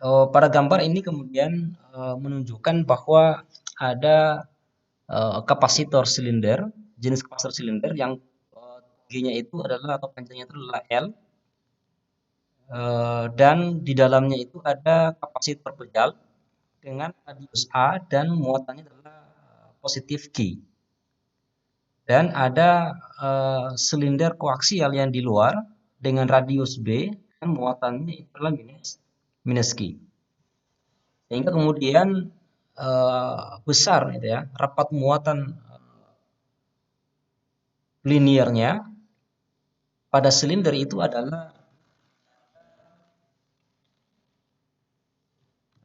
Pada gambar ini kemudian menunjukkan bahwa ada kapasitor silinder, jenis kapasitor silinder yang G-nya itu adalah atau panjangnya itu adalah L, dan di dalamnya itu ada kapasitor pejal dengan radius A dan muatannya adalah positif Q. Dan ada silinder koaksial yang di luar dengan radius B dan muatannya itu adalah minus Q. Sehingga kemudian besar gitu ya, rapat muatan liniernya pada silinder itu adalah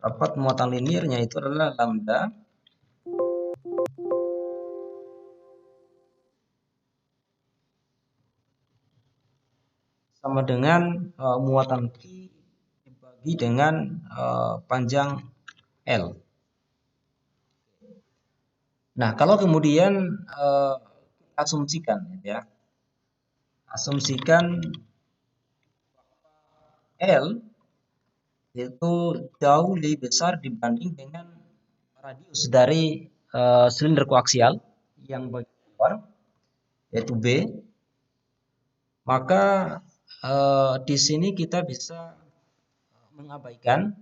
rapat muatan liniernya itu adalah lambda sama dengan muatan Q dibagi dengan panjang L. Nah, kalau kemudian asumsikan ya, asumsikan L itu jauh lebih besar dibanding dengan radius dari silinder koaksial yang bagian luar yaitu B, maka di sini kita bisa mengabaikan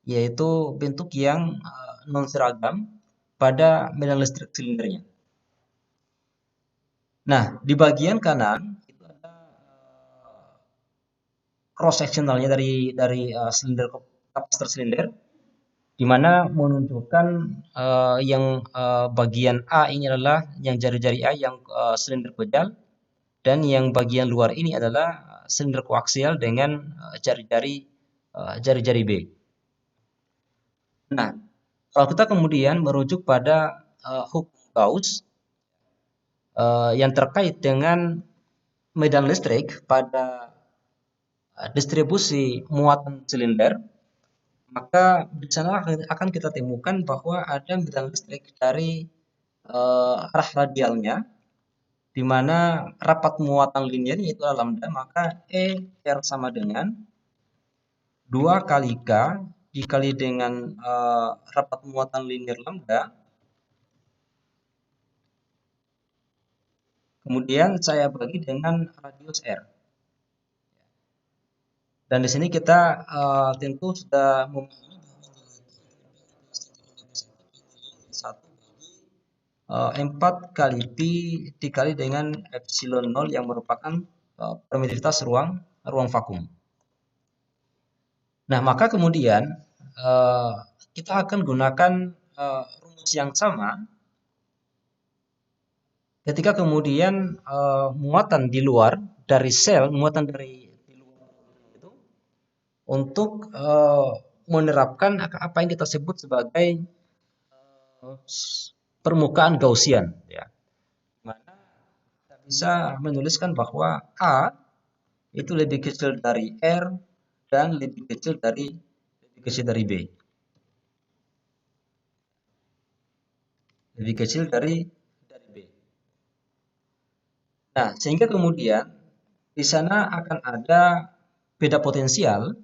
yaitu bentuk yang non seragam pada medan listrik silindernya. Nah, di bagian kanan itu ada cross sectionalnya dari silinder kapasitor silinder, di mana menunjukkan yang bagian A ini adalah yang jari-jari A yang silinder pejal, dan yang bagian luar ini adalah silinder koaksial dengan jari-jari B. Nah, kalau kita kemudian merujuk pada hukum Gauss yang terkait dengan medan listrik pada distribusi muatan silinder, maka di sana akan kita temukan bahwa ada medan listrik dari arah radialnya, di mana rapat muatan liniernya itu adalah lambda, maka E R sama dengan 2 kali K dikali dengan rapat muatan linier lambda, kemudian saya bagi dengan radius R. Dan di sini kita tentu sudah memahami satu 4 kali Pi dikali dengan epsilon 0 yang merupakan permitivitas ruang vakum. Nah, maka kemudian kita akan gunakan rumus yang sama ketika kemudian muatan di luar dari sel, muatan dari di luar itu untuk menerapkan apa yang kita sebut sebagai permukaan Gaussian, ya. Mana kita bisa menuliskan bahwa A itu lebih kecil dari R dan lebih kecil dari B. Lebih kecil dari B. Nah, sehingga kemudian di sana akan ada beda potensial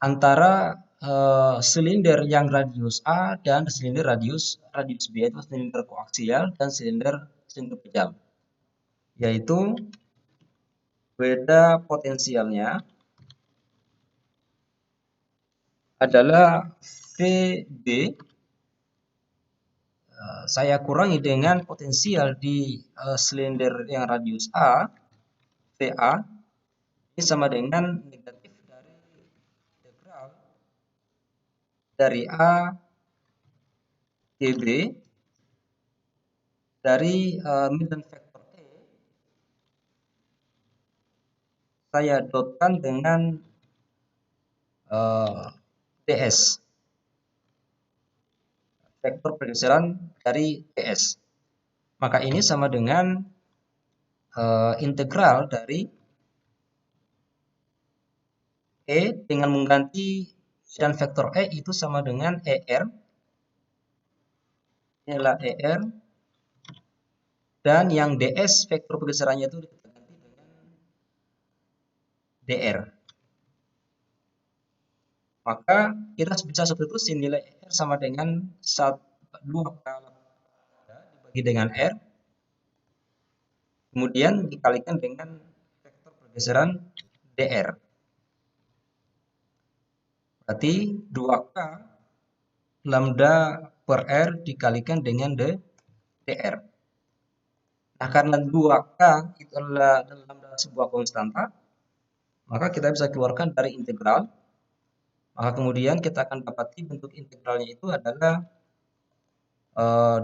antara silinder yang radius A dan silinder radius B, itu silinder koaksial dan silinder pejal, yaitu beda potensialnya adalah VB saya kurangi dengan potensial di silinder yang radius A, VA, ini sama dengan negatif dari integral dari A dB dari medan vektor E saya dotkan dengan ds, vektor pergeseran dari ds. Maka ini sama dengan integral dari E dengan mengganti dan vektor E itu sama dengan ER, inilah ER, dan yang ds vektor pergeserannya itu kita ganti dengan dr. maka kita bisa substitusi nilai R sama dengan 2 kali dibagi dengan R, kemudian dikalikan dengan vektor pergeseran dr. Berarti 2K lambda per R dikalikan dengan dr. Nah, karena 2K itu adalah lambda sebuah konstanta, maka kita bisa keluarkan dari integral. Maka kemudian kita akan dapati bentuk integralnya itu adalah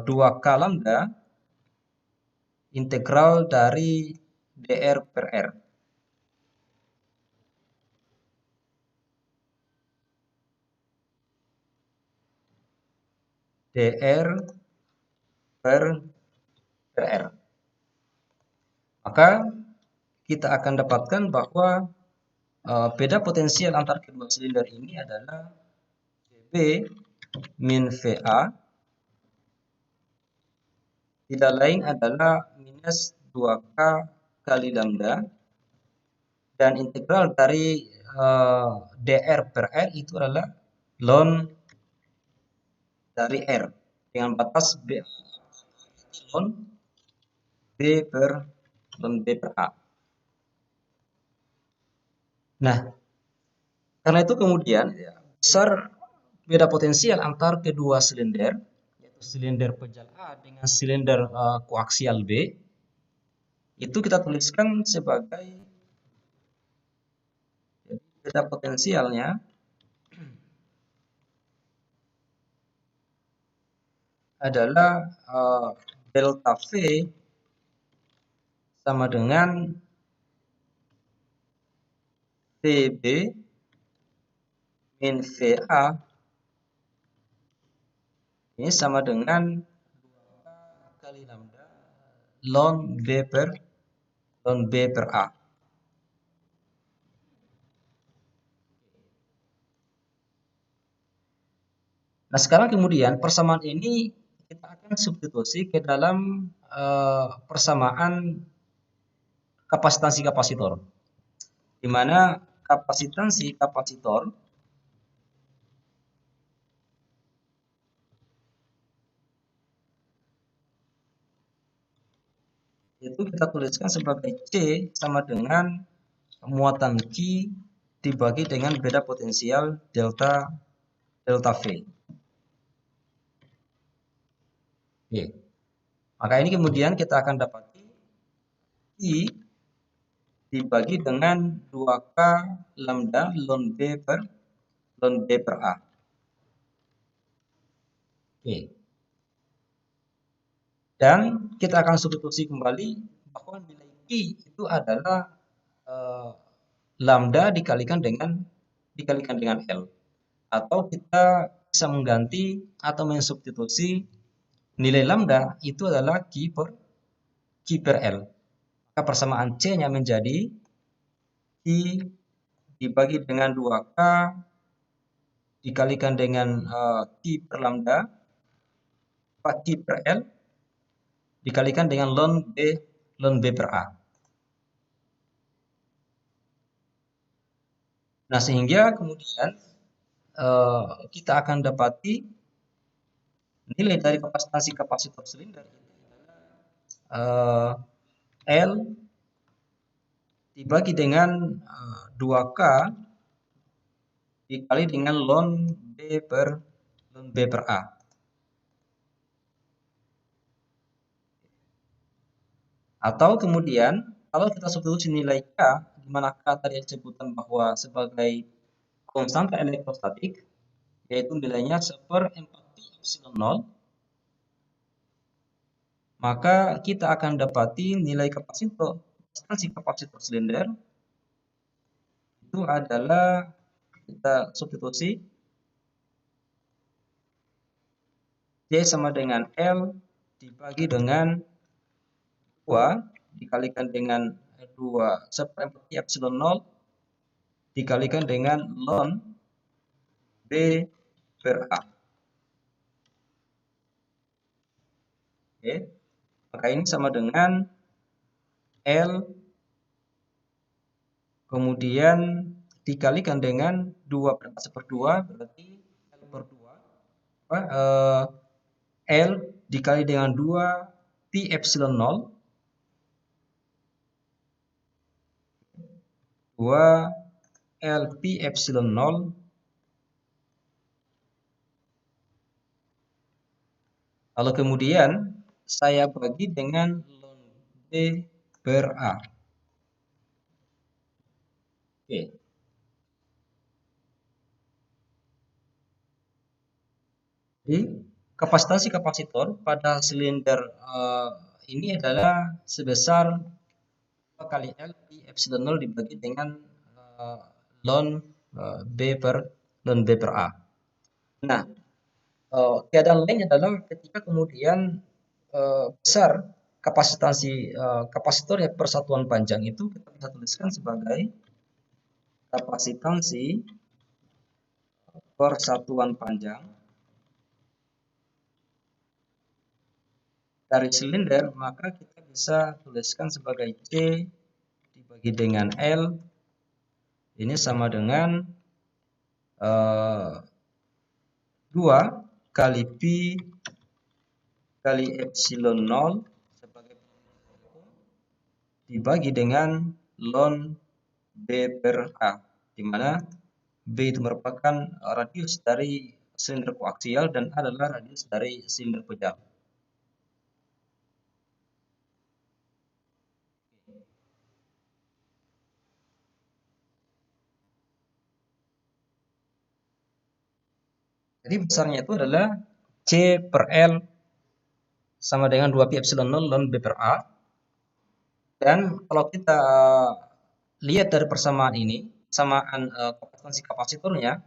2K lambda integral dari dr per R. dr per R. Maka kita akan dapatkan bahwa beda potensial antar kedua silinder ini adalah VB min VA tidak lain adalah minus 2K kali lambda, dan integral dari dr per R itu adalah ln dari R dengan batas B ln B per A. Nah, karena itu kemudian besar beda potensial antar kedua silinder, yaitu silinder pejal A dengan silinder koaksial B, itu kita tuliskan sebagai beda potensialnya adalah delta V sama dengan VB min VA ini sama dengan 2 kali lambda ln B per A. Nah, sekarang kemudian persamaan ini kita akan substitusi ke dalam persamaan kapasitansi kapasitor, di mana kapasitansi kapasitor itu kita tuliskan sebagai C sama dengan muatan Q dibagi dengan beda potensial delta V. Oke. Maka ini kemudian kita akan dapati I dibagi dengan 2K lambda ln B per A. Oke. Dan kita akan substitusi kembali bahwa nilai Q itu adalah lambda dikalikan dengan L. Atau kita bisa mengganti atau mensubstitusi nilai lambda itu adalah Q per L. Maka persamaan C-nya menjadi Q dibagi dengan 2K dikalikan dengan Q per lambda, Q per L, dikalikan dengan ln B per A. Nah, sehingga kemudian kita akan dapati nilai dari kapasitansi kapasitor silinder ini adalah L dibagi dengan 2K dikali dengan ln B per A. Atau kemudian kalau kita substitusi nilai K, di mana K tadi disebutkan bahwa sebagai konstanta elektrostatik, yaitu nilainya 1/4π/0, maka kita akan dapati nilai kapasitansi kapasitor silinder itu adalah, kita substitusi C sama dengan L dibagi dengan 2 dikalikan dengan 2 1/4π/0 dikalikan dengan ln B per A. Oke. Maka ini sama dengan L kemudian dikalikan dengan 2 per 2 berarti L per 2 L dikali dengan 2 pi epsilon 0 2 L pi epsilon 0 lalu kemudian saya bagi dengan ln B per A. Oke. Jadi kapasitasi kapasitor pada silinder ini adalah sebesar 2 kali L pi epsilon 0 dibagi dengan ln B per A. Nah, keadaan lain adalah ketika kemudian besar kapasitansi kapasitor ya persatuan panjang itu kita bisa tuliskan sebagai kapasitansi persatuan panjang dari silinder, maka kita bisa tuliskan sebagai C dibagi dengan L ini sama dengan 2 kali pi kali epsilon 0 sebagai dibagi dengan ln B per A, di mana B itu merupakan radius dari silinder koaksial dan A adalah radius dari silinder pejal. Jadi besarnya itu adalah C per L sama dengan 2 pi epsilon 0 ln B per A. Dan kalau kita lihat dari persamaan ini, persamaan kapasitansi kapasitornya,